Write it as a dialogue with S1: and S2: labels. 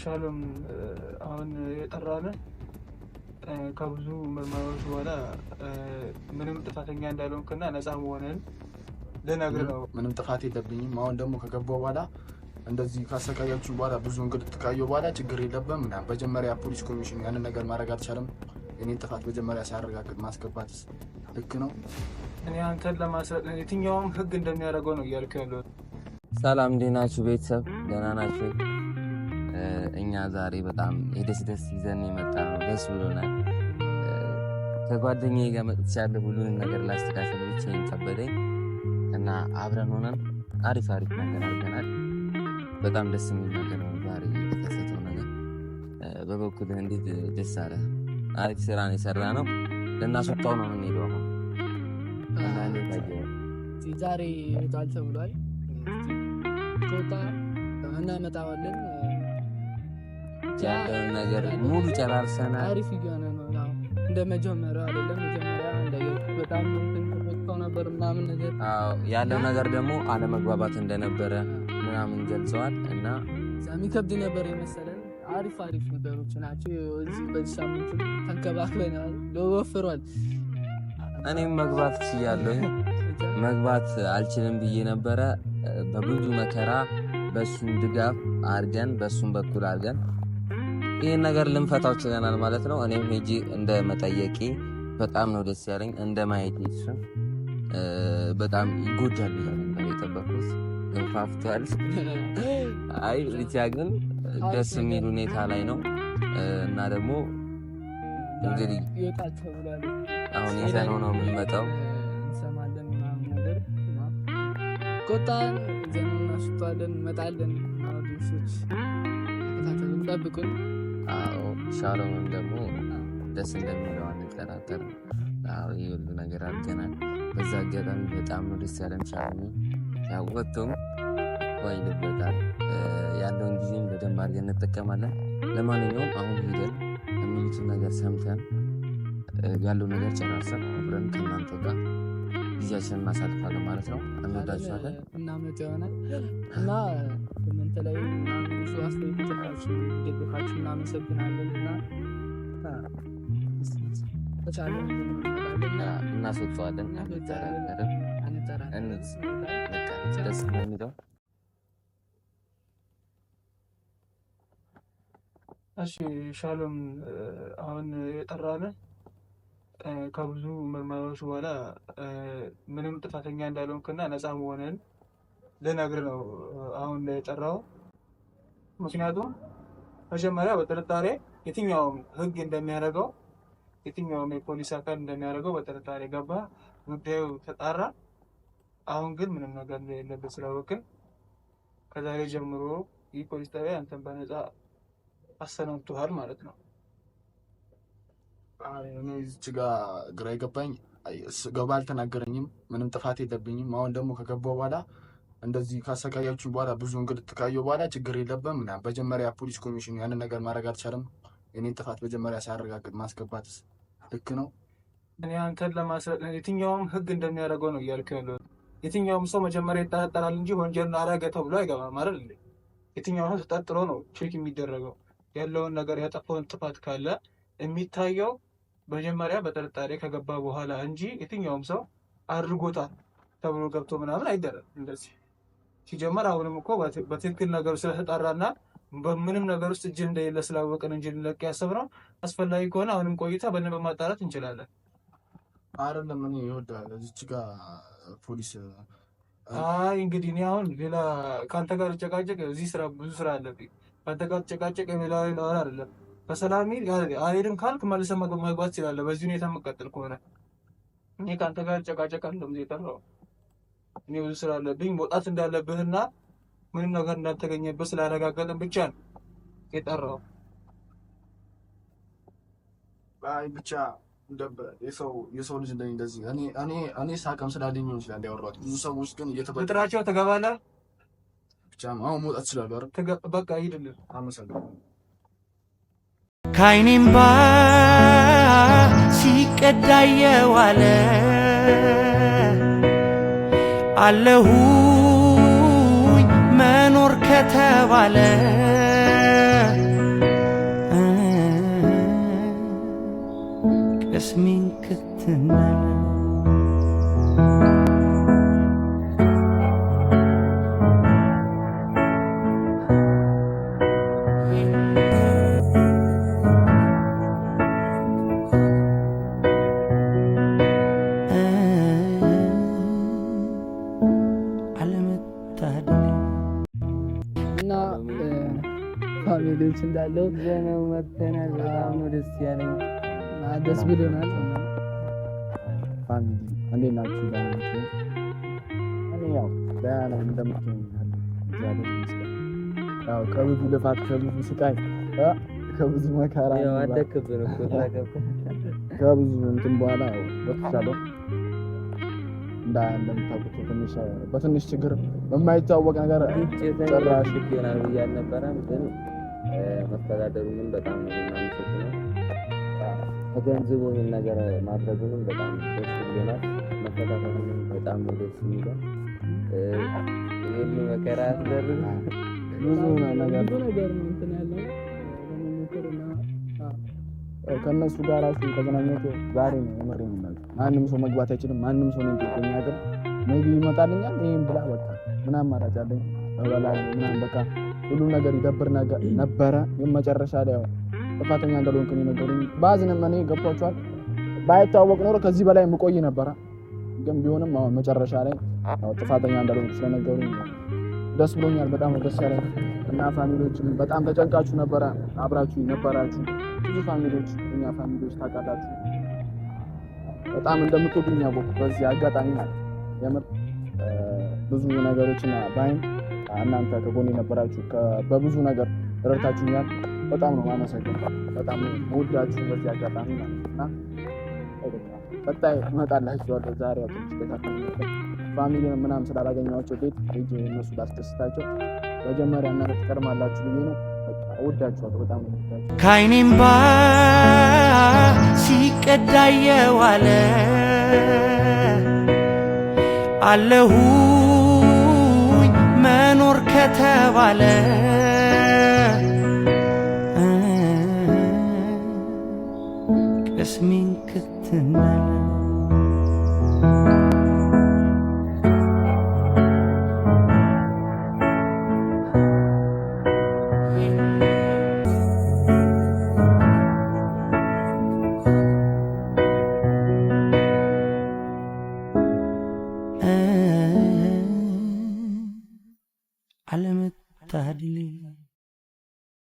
S1: ሻሎም አሁን የጠራነ ከብዙ ምርመራዎች በኋላ ምንም ጥፋተኛ እንዳልሆንክና ነፃ መሆንህን ልነግርህ ነው።
S2: ምንም ጥፋት የለብኝም። አሁን ደግሞ ከገባሁ በኋላ እንደዚህ ካሰቃያችሁ በኋላ ብዙ እንግልት ካየሁ በኋላ ችግር የለብም ምናምን። መጀመሪያ ፖሊስ ኮሚሽን ያንን ነገር ማድረግ አልቻለም። የኔን ጥፋት መጀመሪያ ሲያረጋግጥ ማስገባትስ ልክ ነው?
S1: እኔ አንተን ለማስረጥ የትኛውም ህግ እንደሚያደርገው ነው እያልኩ ያለሁት።
S3: ሰላም እንዴት ናችሁ ቤተሰብ? ደህና ናችሁ? እኛ ዛሬ በጣም ደስ ይዘን የመጣ ነው። ደስ ብሎናል። ከጓደኛዬ ጋር መጥቻለሁ። ሁሉንም ነገር ላስተካክል ብቻዬን ከበደኝ እና አብረን ሆነን አሪፍ ነገር አድርገናል። በጣም ደስ የሚል ነገር ነው ዛሬ የተከሰተው ነገር። በበኩልህ እንዴት ደስ አለ? አሪፍ ስራ ነው የሰራ ነው። ልናስወጣው ነው የምንሄደው አሁን እና እንዴት አየኸው?
S4: ዛሬ ይወጣል ተብሏል። ከወጣ እናመጣዋለን።
S3: ያለውን ነገር ሙሉ ጨራርሰናል።
S4: አሪፍ እየሆነ ነው። እንደ መጀመሪያው አይደለም። መጀመሪያ በጣም ተወጥቶ ነበር ምናምን ነገር።
S3: ያለው ነገር ደግሞ አለመግባባት እንደነበረ ምናምን ገልጸዋል እና
S4: የሚከብድ ነበር የመሰለን። አሪፍ ነገሮች ናቸው። እዚህ በዚህ ሳምንት ተንከባክበናል። ወፍሯል።
S3: እኔም መግባት ችያለሁ። መግባት አልችልም ብዬ ነበረ። በብዙ መከራ በሱም ድጋፍ አድርገን በሱም በኩል አድርገን ይህን ነገር ልንፈታው ችለናል ማለት ነው። እኔም ሄጄ እንደ መጠየቄ በጣም ነው ደስ ያለኝ። እንደ ማየቴ እሱን በጣም ይጎዳል ነበር የጠበኩት። እንፋፍቷል። አይ ብቻ ግን ደስ የሚል ሁኔታ ላይ ነው እና ደግሞ እንግዲህ አሁን ይዘነው ነው የምንመጣው።
S4: እንሰማለን ምናምን ነገር ቆጣን ዘመን አስቷለን እንመጣለን። አዲሶች ተከታተሉን፣ ጠብቁን።
S3: ሻሎምን ደግሞ ደስ እንደሚለው አንጠራጠርም። ይህ ሁሉ ነገር አድርገናል። በዛ አጋጣሚ በጣም ነው ደስ ያለን። ሻሎምን ያወጡም ወይልበታል ያለውን ጊዜም በደንብ አድርገን እንጠቀማለን። ለማንኛውም አሁን ሄደን የሚሉትን ነገር ሰምተን ያለው ነገር ጨራርሰን አብረን ከእናንተ ጋር ጊዜያችንን እናሳልፋለን ማለት ነው። እንወዳችኋለን።
S4: እናመጣ ይሆናል እና ኮሜንት ላይ ብዙ አስተያየቶቻችሁ ደግፋችሁ እናመሰግናለን እና ተቻለን
S3: እናስወጣዋለን። ደስ የሚለው
S1: እሺ ሻሎም አሁን የጠራነ ከብዙ ምርመራዎች በኋላ ምንም ጥፋተኛ እንዳልሆንክና ነፃ መሆንህን ልነግርህ ነው አሁን የጠራው። ምክንያቱም መጀመሪያ በጥርጣሬ የትኛውም ህግ እንደሚያደርገው የትኛውም የፖሊስ አካል እንደሚያደርገው በጥርጣሬ ገባ፣ ጉዳዩ ተጣራ። አሁን ግን ምንም ነገር እንደሌለበት ስላወቅን ከዛሬ ጀምሮ ይህ ፖሊስ ጣቢያ አንተን በነፃ አሰናብቶሃል ማለት ነው።
S2: እኔ እዚህ ጋር ግራ የገባኝ ገባ አልተናገረኝም። ምንም ጥፋት የለብኝም። አሁን ደግሞ ከገባሁ በኋላ እንደዚህ ካሰቃያችሁ በኋላ ብዙ እንግልት ካየሁ በኋላ ችግር የለብም ምናምን። መጀመሪያ ፖሊስ ኮሚሽን ያንን ነገር ማድረግ አልቻለም። የኔን ጥፋት መጀመሪያ ሲያረጋግጥ ማስገባትስ ልክ ነው?
S1: እኔ አንተን ለማስረጥ የትኛውም ህግ እንደሚያደርገው ነው እያልኩ ያለሁት። የትኛውም ሰው መጀመሪያ ይጠረጠራል እንጂ ወንጀል አደረገ ተብሎ አይገባም አይደል እንዴ? የትኛውም ሰው ተጠርጥሮ ነው ቼክ የሚደረገው። ያለውን ነገር ያጠፋውን ጥፋት ካለ የሚታየው መጀመሪያ በጥርጣሬ ከገባ በኋላ እንጂ የትኛውም ሰው አድርጎታል ተብሎ ገብቶ ምናምን አይደረም። እንደዚህ ሲጀመር አሁንም እኮ በትክክል ነገሩ ስለተጣራና በምንም ነገር ውስጥ እጅ እንደሌለ ስላወቅን እንጂ ልንለቅ ያሰብነው። አስፈላጊ ከሆነ አሁንም ቆይታ በደንብ ማጣራት እንችላለን።
S2: አይደለም እኔ ይወዳል እዚች ጋር ፖሊስ
S1: እንግዲህ እኔ አሁን ሌላ ከአንተ ጋር ጨቃጨቅ እዚህ ስራ ብዙ ስራ አለብኝ። ከአንተ ጋር ጨቃጨቅ ሌላ ለወር አይደለም። በሰላም አልሄድም ካልክ መልሰህ መግባት ትችላለህ። በዚህ ሁኔታ የምትቀጥል ከሆነ እኔ ከአንተ ጋር ጨቃጨቅ አለም የጠራው እኔ ብዙ ስራ አለብኝ። መውጣት እንዳለብህና ምንም ነገር እንዳልተገኘበት ስላረጋገጥን ብቻ ነው የጠራው።
S2: ብቻ የሰው ልጅ እንደዚህ እኔ ሳቅም ስላለኝ ነው ይችላል ያወራሁት። ብዙ ሰዎች ግን
S1: እየተበጥራቸው ትገባለህ።
S2: ብቻ አሁን መውጣት ይችላል አይደል?
S1: በቃ ሂድልህ።
S2: አመሰግናለሁ።
S5: ከዓይኔም ባ ሲቀዳ የዋለ አለሁኝ መኖር ከተባለ አለመታደል
S4: እና ፋሚሊዎች እንዳለው
S3: ዘነው መተናል። በጣም ነው ደስ ያለኝ።
S4: ደስ ብሎናል።
S2: ፋሚሊ እንዴት ናችሁ? እኔ ያው ደህና ነኝ እንደምትሆን እግዚአብሔር ይመስገን። ያው ከብዙ ልፋት ከብዙ ስቃይ ከብዙ መከራ
S3: ያው አደክብን እኮ
S2: ከብዙ እንትን በኋላ ያው በተቻለው እንደምታውቁት በትንሽ ችግር በማይታወቅ ነገር ጭራሽ
S3: ይሆናል ብዬ አልነበረም፣ ግን መስተዳደሩንም በጣም ነው የማመሰግነው። ተገንዝቦን ነገር ማድረጉንም በጣም ደስ ብሎናል። መከታተሉንም በጣም ነው ደስ የሚለው። ይህን መከራ ያስደርግ
S2: ብዙ ነገር
S4: ነው እንትን ያለው ለመሞከርና
S2: ከእነሱ ጋር ራሱ የተገናኘሁት ዛሬ ነው። የምሬን ነው። ማንም ሰው መግባት አይችልም። ማንም ሰው ነው የሚገኝ አይደል? ሜቢ ይመጣልኛል ይሄን ብላ በቃ ምን አማራጭ አለኝ? እበላለሁ ምናምን በቃ ሁሉም ነገር ይደብር ነበረ። ግን መጨረሻ ላይ ያው ጥፋተኛ እንዳልሆንኩ ነው የነገሩኝ። ባዝንም እኔ ገብቷቸዋል። ባይታወቅ ኖሮ ከዚህ በላይ የምቆይ ነበረ። ግን ቢሆንም አሁን መጨረሻ ላይ ያው ጥፋተኛ እንዳልሆንኩ ስለነገሩኝ ደስ ብሎኛል። በጣም ደስ ያለኝ እና ፋሚሊዎችም በጣም ተጨንቃችሁ ነበረ። አብራችሁ ነበራችሁ ብዙ ፋሚሊዎች፣ እኛ ፋሚሊዎች ታውቃላችሁ በጣም እንደምትወዱኝ ያወቅኩት በዚህ አጋጣሚ ማለት የምር ብዙ ነገሮችን ባይም እናንተ ከጎኔ ነበራችሁ። በብዙ ነገር ረድታችሁኛል። በጣም ነው የማመሰግነው። በጣም ወዳችሁ በዚህ አጋጣሚ ማለት እና ቀጣይ እመጣላችኋለሁ። ዛሬ ፋሚሊን ምናምን ስላላገኘኋቸው ቤት ሄጄ እነሱ ላስደስታቸው መጀመሪያ እናንተ ትቀድማላችሁ ብዬ ነው። እወዳችኋለሁ። በጣም ነው የምወዳችሁ።
S5: ከዓይኔም ባ ሲቀዳ የዋለ አለሁኝ መኖር ከተባለ ቅስሜን ክትናለ አለመታደል